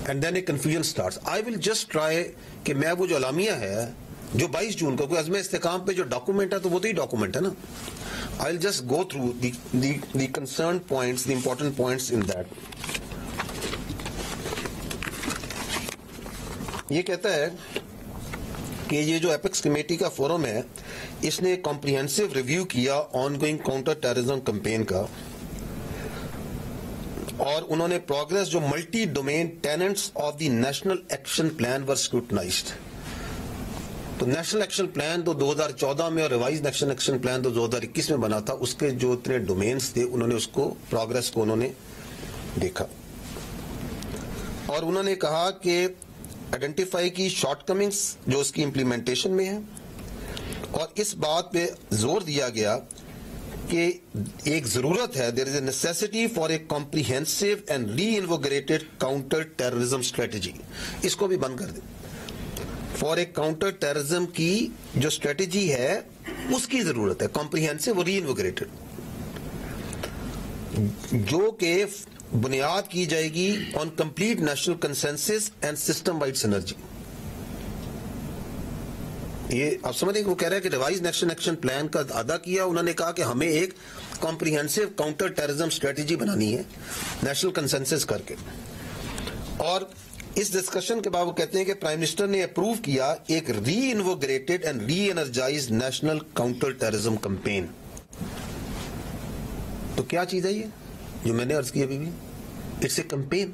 And then a confusion starts. I will just try کہ میں وہ جو اعلامیہ ہے جو 22 جون کو عزم استحکام پہ جو ڈاکومنٹ ہے تو وہ تو ہی ڈاکومنٹ ہے نا. I will just go through the concern points, the important points in that. یہ کہتا ہے کہ یہ جو ایپیکس کمیٹی کا فورم ہے اس نے کمپریہنسو ریویو کیا ongoing counter terrorism campaign کا, اور انہوں نے پروگرس جو multi domain tenets of the national action plan were scrutinized. تو نیشنل ایکشن پلان تو 2014 میں اور ریوائز نیشنل ایکشن پلان تو 2021 میں بنا تھا, اس کے جو اتنے ڈومینز تھے انہوں نے اس کو پروگرس کو انہوں نے دیکھا, اور انہوں نے کہا کہ آئیڈینٹیفائی کی شارٹ کمنگس جو اس کی امپلیمنٹیشن میں ہے, اور اس بات پہ زور دیا گیا کہ ایک ضرورت ہے, there is a necessity for a comprehensive and reinvigorated counter terrorism strategy. اس کو بھی بند کر دیں. فار اے کاؤنٹر ٹیررزم کی جو اسٹریٹجی ہے اس کی ضرورت ہے, کمپریہنسو اور ری انوگریٹڈ, جو کہ بنیاد کی جائے گی on complete national consensus and system wide synergy. یہ آپ سمجھ رہے ہیں, وہ کہہ رہے ہیں کہ ریوائز نیشنل ایکشن پلان کا ادا کیا, انہوں نے کہا کہ ہمیں ایک کمپریہنسو کاؤنٹر ٹیررزم اسٹریٹجی بنانی ہے نیشنل کنسنسس کر کے. اور اس ڈسکشن کے بعد وہ کہتے ہیں کہ پرائم منسٹر نے اپروو کیا ایک reinvigorated and reenergize national counter terrorism campaign. تو کیا چیز ہے یہ جو میں نے عرض کی ابھی بھی؟ It's a campaign.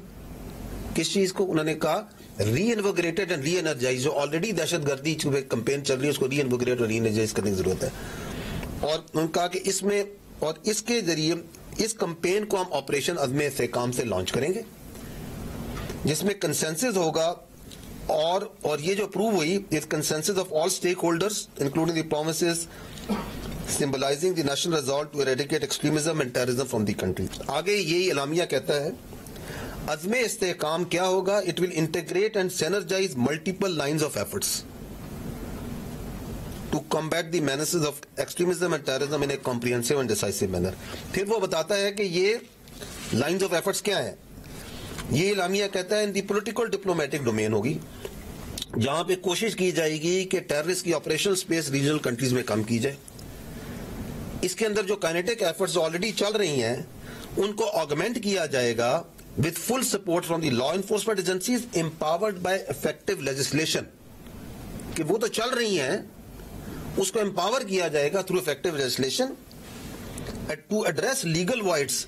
کس چیز کو؟ انہوں نے کہا reinvigorated and reenergize. جو آلریڈی دہشت گردی کمپین چل رہی ہے اس کو ری انوگریٹ اور ری انرجائز کرنے کی ضرورت ہے. اور انہوں نے کہا کہ اس میں اور اس کے ذریعے اس کمپین کو ہم آپریشن عزم استحکام سے لانچ کریں گے جس میں کنسنسس ہوگا, اور یہ جو اپروو ہوئی اس consensus of all stakeholders including the promises symbolizing the national resolve to eradicate extremism and terrorism from the country. آگے یہی اعلامیہ کہتا ہے عزم استحکام کیا ہوگا, it will integrate and synergize multiple lines of efforts to combat the menaces of extremism and terrorism in a comprehensive and decisive manner. پھر وہ بتاتا ہے کہ یہ lines of efforts کیا ہیں. یہ اعلامیہ کہتا ہے in the political diplomatic domain ہوگی, جہاں پہ کوشش کی جائے گی کہ ٹیررسٹ کی آپریشنل اسپیس ریجنل کنٹریز میں کم کی جائے. اس کے اندر جو کائنیٹک ایفرٹس آلریڈی چل رہی ہیں ان کو آگمنٹ کیا جائے گا with full support from the law enforcement agencies empowered by effective legislation. کہ وہ تو چل رہی ہیں, اس کو empower کیا جائے گا through effective legislation to address legal voids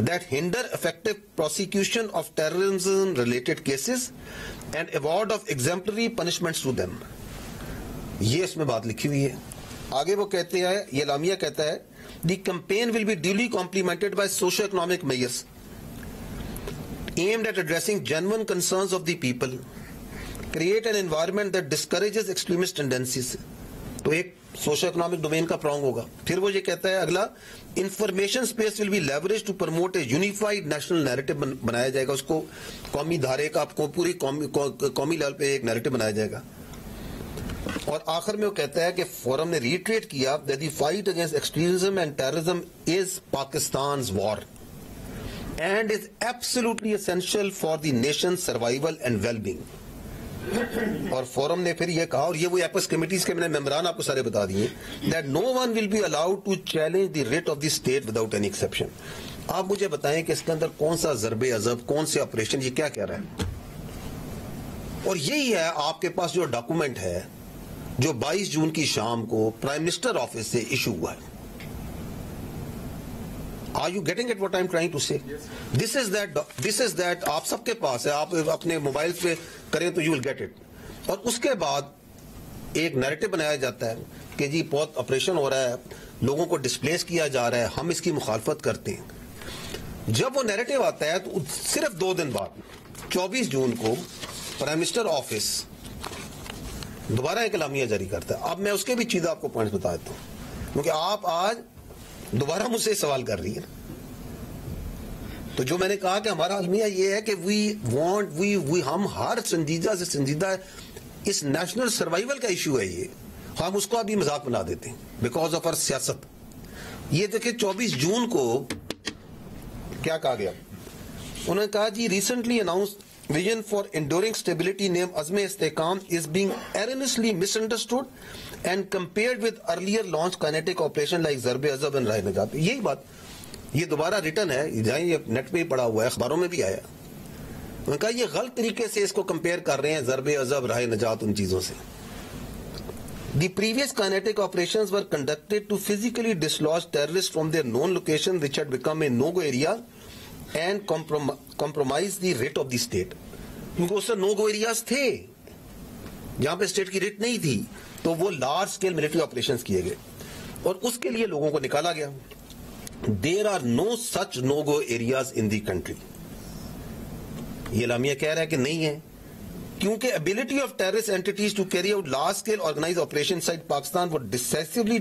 that hinder effective prosecution of terrorism related cases and award of exemplary punishments to them. یہ اس میں بات لکھی ہوئی ہے. آگے وہ کہتے ہیں, یہ اعلامیہ کہتا ہے the campaign will be duly complemented by socio-economic measures aimed at addressing genuine concerns of the people, create an environment that discourages extremist tendencies. تو ایک سوشل اکنامک ڈومین کا پرانگ ہوگا. پھر وہ یہ کہتا ہے اگلا, information space will be leverage to promote a unified national narrative بنایا جائے گا, اس کو قومی دھارے کا آپ کو پوری قومی لیول پہ ایک نیریٹو بنایا جائے گا. اور آخر میں وہ کہتا ہے کہ فورم نے ریٹریٹ کیا that the fight against extremism and terrorism is Pakistan's war and is absolutely essential for the nation's survival and well-being. اور فورم نے پھر یہ کہا, اور یہ وہ ایپس کمیٹیز کے میں نے ممبران آپ کو سارے بتا دیے, that no one will be allowed to challenge the writ of the state without any exception. آپ مجھے بتائیں کہ اس کے اندر کون سا ضرب عضب, کون سے آپریشن, یہ کیا کہہ رہا ہے؟ اور یہی ہے آپ کے پاس جو ڈاکومنٹ ہے جو 22 جون کی شام کو پرائم منسٹر آفس سے ایشو ہوا ہے. Are you getting at what I'm trying to say? This is that آپ سب کے پاس ہے, آپ اپنے موبائل پہ کریں تو you will get it. اور اس کے بعد ایک نیریٹو بنایا جاتا ہے کہ جی بہت آپریشن ہو رہا ہے, لوگوں کو ڈسپلیس کیا جا رہا ہے, ہم اس کی مخالفت کرتے ہیں. جب وہ نیریٹو آتا ہے تو صرف 2 دن بعد 24 جون کو پرائم منسٹر آفس دوبارہ ایک اعلامیہ جاری کرتا ہے. اب میں اس کے بھی چیزیں آپ کو پوائنٹس بتا دیتا ہوں, کیونکہ آپ آج دوبارہ مجھ سے سوال کر رہی ہے. تو جو میں نے کہا کہ ہمارا المیہ یہ ہے کہ ہم ہر سنجیدہ سے سنجیدہ اس نیشنل سروائیول کا ایشو ہے, یہ ہم اس کو ابھی مذاق بنا دیتے ہیں بیکاز آف آر سیاست. یہ دیکھیں 24 جون کو کیا کہا گیا, انہوں نے کہا جی recently announced vision for enduring stability named Azm Istehkam is being erroneously misunderstood and compared with earlier launched kinetic operation like Zarb Azab and Rahe Najat. یہی بات یہ دوبارہ ریٹن ہے, جائیں یہ نیٹ پہ ہی پڑا ہوا ہے, اخباروں میں بھی آیا. انہوں نے کہا یہ غلط طریقے سے اس کو کمپیئر کر رہے ہیں ضرب عذب راہ نجات ان چیزوں سے. The previous kinetic operations were conducted to physically dislodge terrorists from their known location which had become a no-go area and compromise the writ of the state. کیونکہ اس سے no-go areas تھے جہاں پہ اسٹیٹ کی ریٹ نہیں تھی, تو وہ لارج اسکیل ملٹری آپریشنز کیے گئے اور اس کے لیے لوگوں کو نکالا گیا. There are no such no-go areas in the country. یہ اعلامیہ کہہ رہا ہے کہ نہیں ہے, کیونکہ ability of terrorist entities to carry out large-scale organized operations inside Pakistan were decisively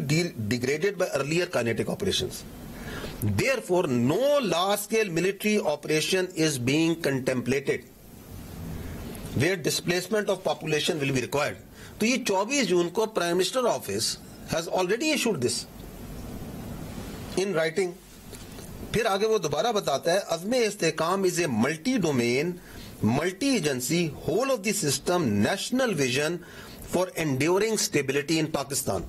degraded by earlier kinetic operations. Therefore, no large-scale military operation is being contemplated where displacement of population will be required. تو یہ 24 جون کو Prime Minister Office has already issued this in writing. پھر آگے وہ دوبارہ بتاتا ہے عزم استحکام is a multi-domain, multi-agency, whole of the system, national vision for enduring stability in Pakistan.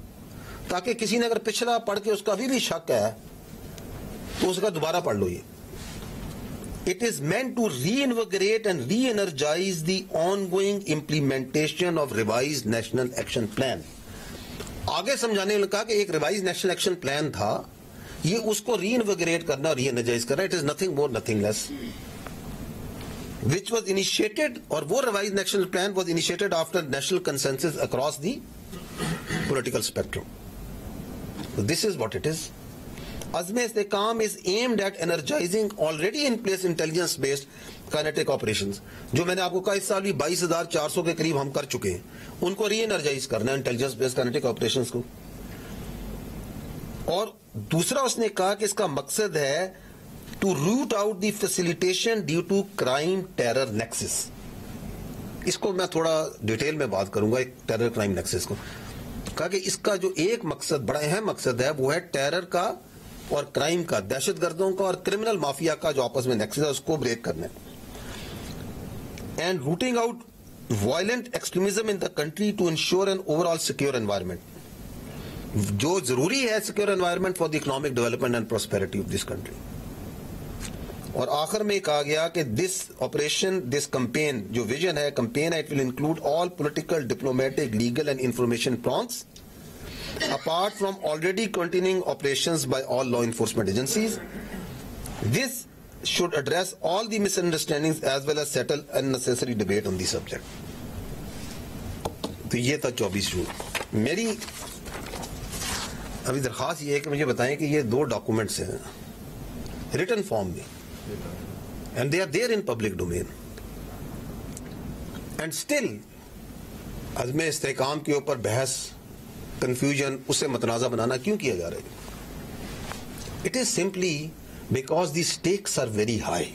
تاکہ کسی نے اگر پچھلا پڑھ کے اس کا بھی شک ہے تو اس کا دوبارہ پڑھ لو. یہ it is meant to reinvigorate and re-energize the ongoing implementation of revised national action plan. آگے سمجھانے نے کہا کہ ایک ریوائز نیشنل ایکشن پلان تھا, یہ اس کو ری انویگریٹ کرنا اور ری انرجائز کرنا. It is nothing more nothing less which was initiated, اور وہ revise national plan was initiated after national consensus across the political spectrum. So this is what it is. Azm Istehkam is aimed at energizing already in place intelligence based kinetic operations. جو میں نے آپ کو کہا اس سال بھی 22,400 کے قریب ہم کر چکے ہیں, ان کو ری انرجائز کرنا ہے انٹیلیجنس بیسڈ kinetic operations کو. اور دوسرا اس نے کہا کہ اس کا مقصد ہے to root out the facilitation due to crime terror nexus. اس کو میں تھوڑا ڈیٹیل میں بات کروں گا, ایک ٹیرر کرائم نیکسس کو. کہا کہ اس کا جو ایک مقصد, بڑا اہم مقصد ہے, وہ ہے ٹیرر کا اور کرائم کا, دہشت گردوں کا اور کرمنل مافیا کا جو آپس میں نیکسس ہے اس کو بریک کرنا ہے. And rooting out violent extremism in the country to ensure an overall secure environment, جو ضروری ہے secure environment for the economic development and prosperity of this country. اور آخر میں کہا گیا کہ دس آپریشن, دس کمپین جو ویژن ہے کمپین ہے, it will include all political, diplomatic, legal and information prongs apart from already continuing operations by all law enforcement agencies. This should address all the misunderstandings as well as settle unnecessary debate on the subject. تو یہ تھا 24 جون. میری ابھی درخواست یہ ہے کہ مجھے بتائیں کہ یہ 2 ڈاکومنٹس ہیں ریٹن فارم میں, and they are there in public domain, and still عزم استحکام کے اوپر بحث, کنفیوژن, اسے متنازع بنانا کیوں کیا جا رہا ہے؟ It is simply because the stakes are very high.